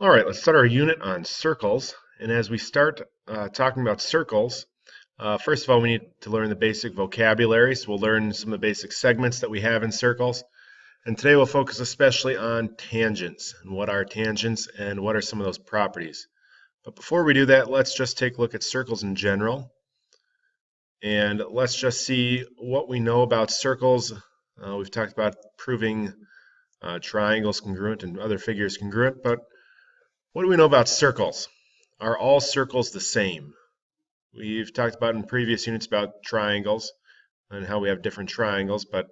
All right, let's start our unit on circles. And as we start talking about circles, first of all, we need to learn the basic vocabulary. So we'll learn some of the basic segments that we have in circles. And today we'll focus especially on tangents and what are tangents and what are some of those properties. But before we do that, let's just take a look at circles in general. And let's just see what we know about circles. We've talked about proving triangles congruent and other figures congruent, but what do we know about circles? Are all circles the same? We've talked about in previous units about triangles and how we have different triangles, but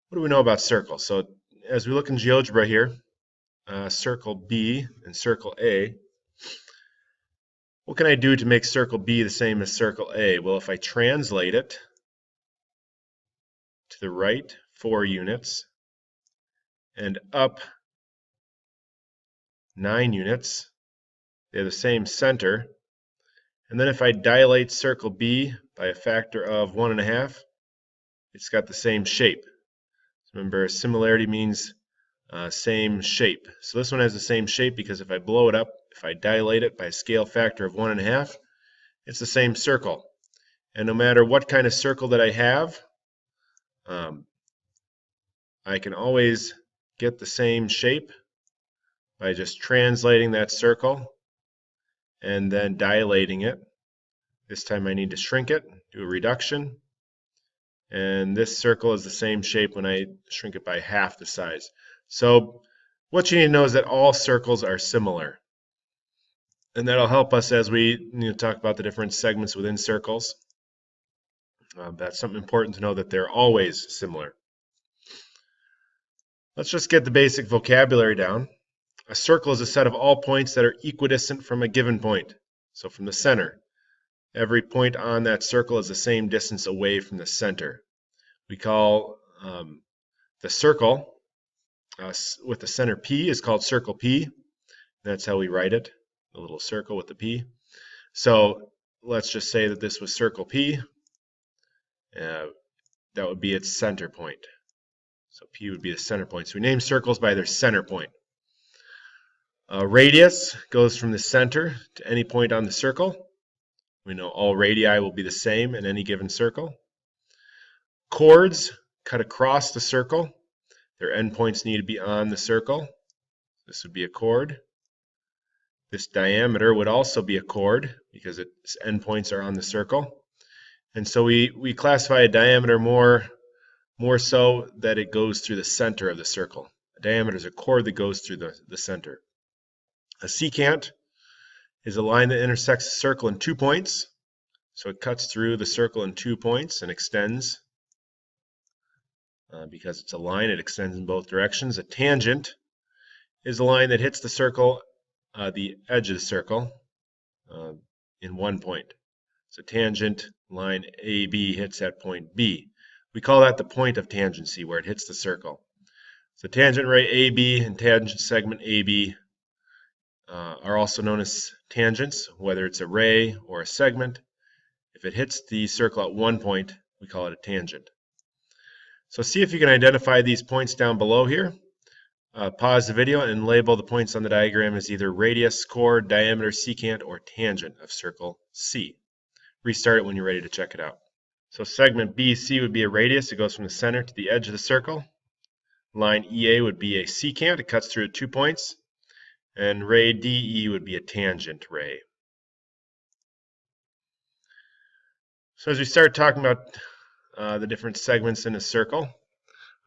what do we know about circles? So as we look in GeoGebra here, circle B and circle A, what can I do to make circle B the same as circle A? Well, if I translate it to the right 4 units and up 9 units, they have the same center. And then if I dilate circle B by a factor of 1.5, it's got the same shape. Remember, similarity means same shape. So this one has the same shape because if I blow it up, if I dilate it by a scale factor of 1.5, it's the same circle. And no matter what kind of circle that I have, I can always get the same shape by just translating that circle and then dilating it. This time I need to shrink it, do a reduction. And this circle is the same shape when I shrink it by half the size. So what you need to know is that all circles are similar. And that'll help us as we talk about the different segments within circles. That's something important to know, that they're always similar. Let's just get the basic vocabulary down. A circle is a set of all points that are equidistant from a given point. So from the center. Every point on that circle is the same distance away from the center. We call the circle with the center P is called circle P. That's how we write it, a little circle with the P. So let's just say that this was circle P. That would be its center point. So P would be the center point. So we name circles by their center point. Radius goes from the center to any point on the circle. We know all radii will be the same in any given circle. Chords cut across the circle. Their endpoints need to be on the circle. This would be a chord. This diameter would also be a chord because its endpoints are on the circle. And so we classify a diameter more so that it goes through the center of the circle. A diameter is a chord that goes through the center. A secant is a line that intersects the circle in 2 points. So it cuts through the circle in 2 points and extends. Because it's a line, it extends in both directions. A tangent is a line that hits the circle, the edge of the circle, in 1 point. So tangent line AB hits at point B. We call that the point of tangency, where it hits the circle. So tangent ray AB and tangent segment AB are also known as tangents, whether it's a ray or a segment. If it hits the circle at 1 point, we call it a tangent. So see if you can identify these points down below here. Pause the video and label the points on the diagram as either radius, chord, diameter, secant, or tangent of circle C. Restart it when you're ready to check it out. So segment BC would be a radius. It goes from the center to the edge of the circle. Line EA would be a secant. It cuts through at 2 points. And ray DE would be a tangent ray. So as we start talking about the different segments in a circle,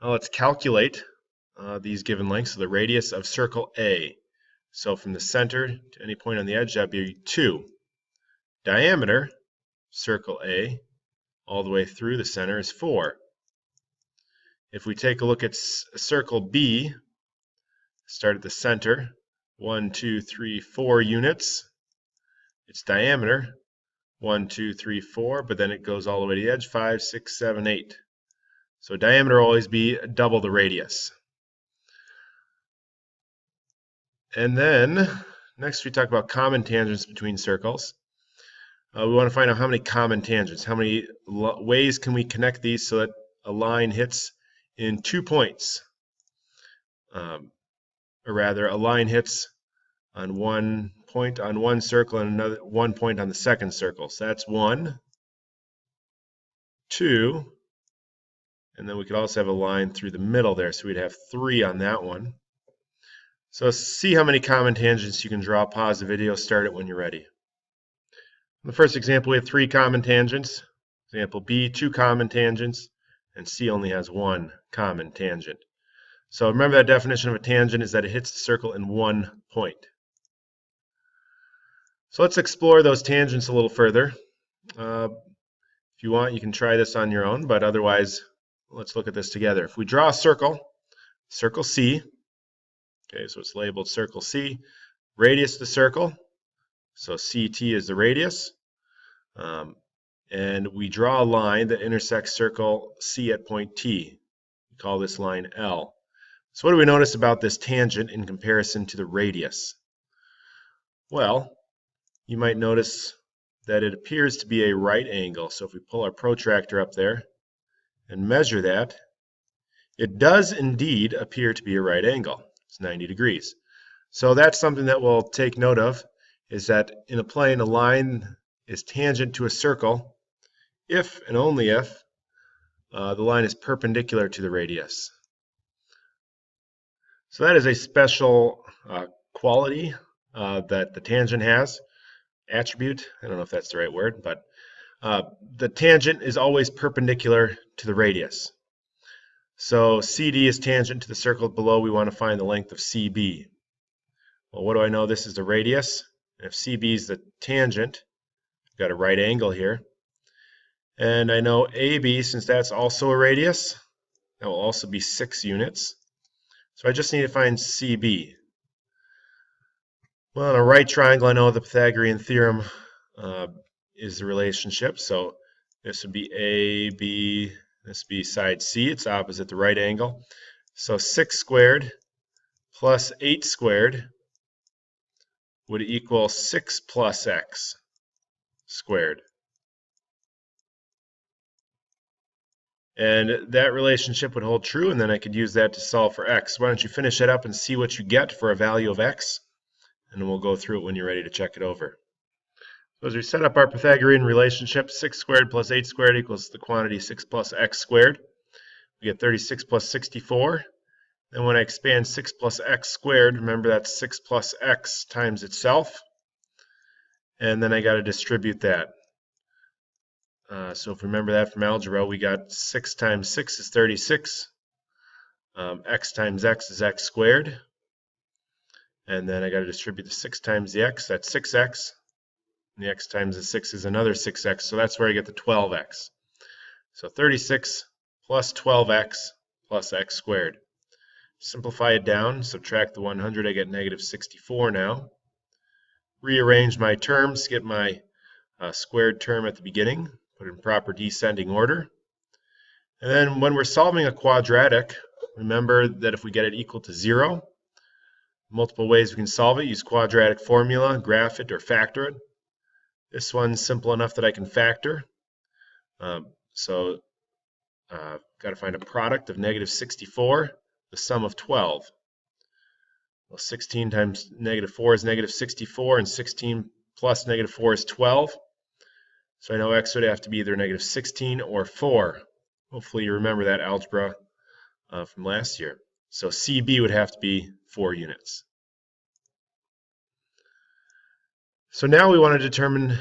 let's calculate these given lengths. So the radius of circle A. So from the center to any point on the edge, that would be 2. Diameter, circle A, all the way through the center is 4. If we take a look at circle B, start at the center, 1, 2, 3, 4 units. Its diameter, 1, 2, 3, 4, but then it goes all the way to the edge, 5, 6, 7, 8. So diameter will always be double the radius. And then next we talk about common tangents between circles. We want to find out how many common tangents, how many ways can we connect these so that a line hits in 2 points. Or rather, a line hits on one point on one circle and another 1 point on the second circle. So that's 1, 2, and then we could also have a line through the middle there, so we'd have 3 on that one. So see how many common tangents you can draw. Pause the video, start it when you're ready. In the first example, we have 3 common tangents. Example B, 2 common tangents, and C only has 1 common tangent. So remember, that definition of a tangent is that it hits the circle in 1 point. So let's explore those tangents a little further. If you want, you can try this on your own, but otherwise, let's look at this together. If we draw a circle, circle C, okay, so it's labeled circle C, radius of the circle, so CT is the radius, and we draw a line that intersects circle C at point T. We call this line L. So what do we notice about this tangent in comparison to the radius? Well, you might notice that it appears to be a right angle. So if we pull our protractor up there and measure that, it does indeed appear to be a right angle. It's 90 degrees. So that's something that we'll take note of, is that in a plane, a line is tangent to a circle if and only if the line is perpendicular to the radius. So that is a special quality that the tangent has. Attribute, I don't know if that's the right word, but the tangent is always perpendicular to the radius. So CD is tangent to the circle below. We want to find the length of CB. Well, what do I know? This is the radius. And if CB is the tangent, I've got a right angle here. And I know AB, since that's also a radius, that will also be 6 units. So I just need to find CB. Well, in a right triangle, I know the Pythagorean theorem is the relationship. So this would be AB, this would be side C. It's opposite the right angle. So 6 squared plus 8 squared would equal 6 plus x squared. And that relationship would hold true, and then I could use that to solve for x. Why don't you finish that up and see what you get for a value of x? And we'll go through it when you're ready to check it over. So as we set up our Pythagorean relationship, 6 squared plus 8 squared equals the quantity 6 plus x squared. We get 36 plus 64. And when I expand 6 plus x squared, remember that's 6 plus x times itself. And then I got to distribute that. So if we remember that from algebra, we got 6 times 6 is 36. X times x is x squared. And then I got to distribute the 6 times the x, that's 6x. And the x times the 6 is another 6x, so that's where I get the 12x. So 36 plus 12x plus x squared. Simplify it down, subtract the 100, I get negative 64 now. Rearrange my terms, get my squared term at the beginning, put it in proper descending order. And then when we're solving a quadratic, remember that if we get it equal to 0, multiple ways we can solve it. Use quadratic formula, graph it, or factor it. This one's simple enough that I can factor. Got to find a product of negative 64, the sum of 12. Well, 16 times negative 4 is negative 64, and 16 plus negative 4 is 12. So I know x would have to be either negative 16 or 4. Hopefully you remember that algebra from last year. So CB would have to be 4 units. So now we want to determine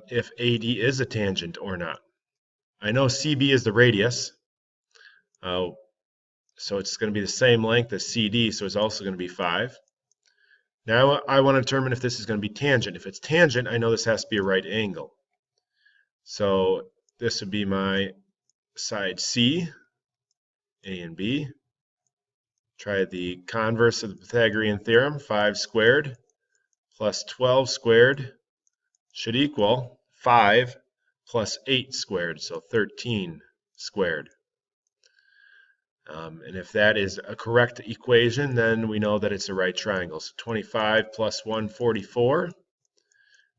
if AD is a tangent or not. I know CB is the radius, so it's going to be the same length as CD, so it's also going to be 5. Now I want to determine if this is going to be tangent. If it's tangent, I know this has to be a right angle. So this would be my side C, A and B. Try the converse of the Pythagorean theorem, 5 squared plus 12 squared should equal 5 plus 8 squared, so 13 squared. And if that is a correct equation, then we know that it's a right triangle. So 25 plus 144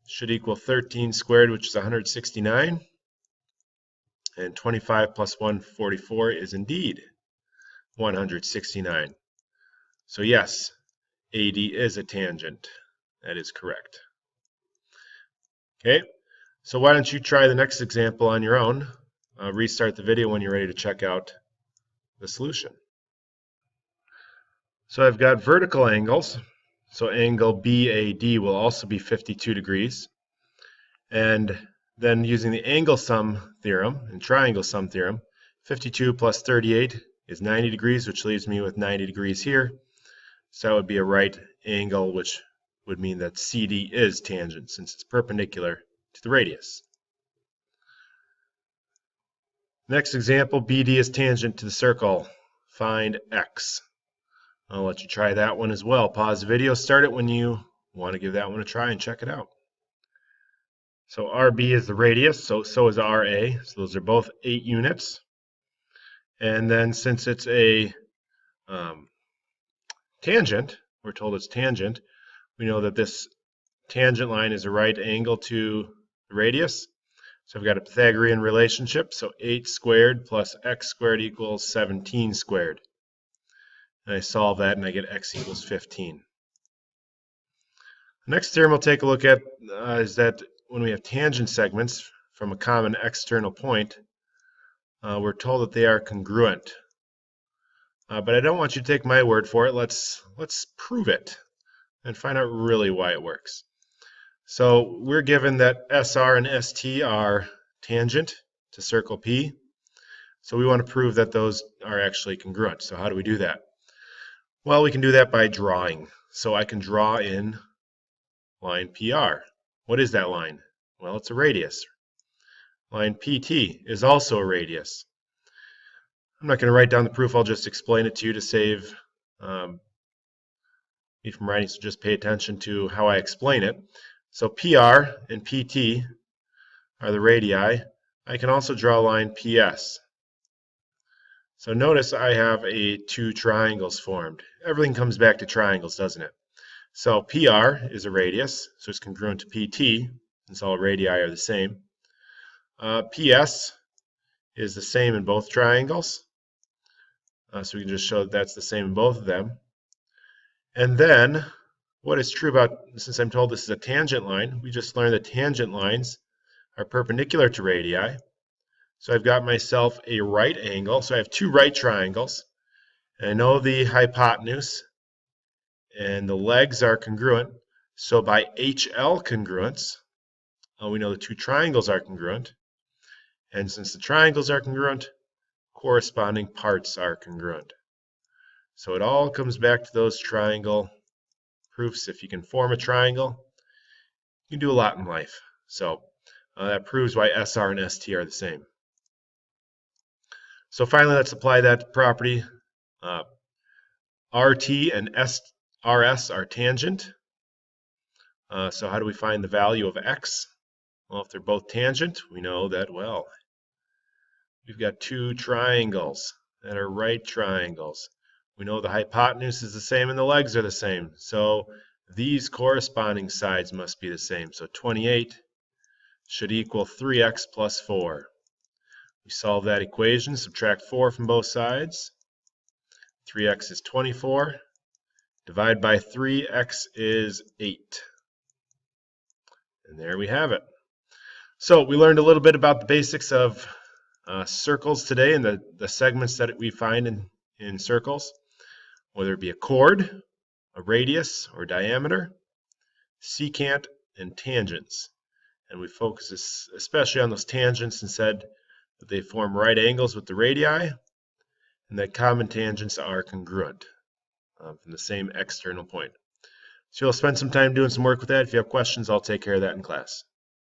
should equal 13 squared, which is 169. And 25 plus 144 is indeed 169. So yes, AD is a tangent. That is correct. Okay, so why don't you try the next example on your own. Restart the video when you're ready to check out the solution. So I've got vertical angles. So angle BAD will also be 52 degrees. And then using the angle sum theorem and triangle sum theorem, 52 plus 38 is 90 degrees, which leaves me with 90 degrees here. So that would be a right angle, which would mean that CD is tangent since it's perpendicular to the radius. Next example, BD is tangent to the circle. Find X. I'll let you try that one as well. Pause the video, start it when you want to give that one a try and check it out. So RB is the radius, so is RA. So those are both 8 units. And then since it's a tangent, we're told it's tangent, we know that this tangent line is a right angle to the radius. So I've got a Pythagorean relationship, so 8 squared plus x squared equals 17 squared. And I solve that and I get x equals 15. The next theorem we'll take a look at is that when we have tangent segments from a common external point, we're told that they are congruent. But I don't want you to take my word for it. Let's prove it and find out really why it works. So we're given that SR and ST are tangent to circle P. So we want to prove that those are actually congruent. So how do we do that? Well, we can do that by drawing. So I can draw in line PR. What is that line? Well, it's a radius. Line PT is also a radius. I'm not going to write down the proof. I'll just explain it to you to save me from writing, so just pay attention to how I explain it. So PR and PT are the radii. I can also draw a line PS. So notice I have two triangles formed. Everything comes back to triangles, doesn't it? So PR is a radius, so it's congruent to PT, since all radii are the same. PS is the same in both triangles. So we can just show that that's the same in both of them. And then, what is true about, since I'm told this is a tangent line, we just learned that tangent lines are perpendicular to radii. So I've got myself a right angle. So I have two right triangles. And I know the hypotenuse and the legs are congruent. So by HL congruence, we know the two triangles are congruent. And since the triangles are congruent, corresponding parts are congruent. So it all comes back to those triangle proofs. If you can form a triangle, you can do a lot in life. So that proves why SR and ST are the same. So finally, let's apply that property. RT and RS are tangent. So how do we find the value of X? Well, if they're both tangent, we know that, well, we've got two triangles that are right triangles. We know the hypotenuse is the same and the legs are the same. So these corresponding sides must be the same. So 28 should equal 3x plus 4. We solve that equation, subtract 4 from both sides. 3x is 24. Divide by 3, x is 8. And there we have it. So we learned a little bit about the basics of circles today and the segments that we find in circles, whether it be a chord, a radius, or diameter, secant, and tangents. And we focus especially on those tangents and said that they form right angles with the radii and that common tangents are congruent from the same external point. So you'll spend some time doing some work with that. If you have questions, I'll take care of that in class.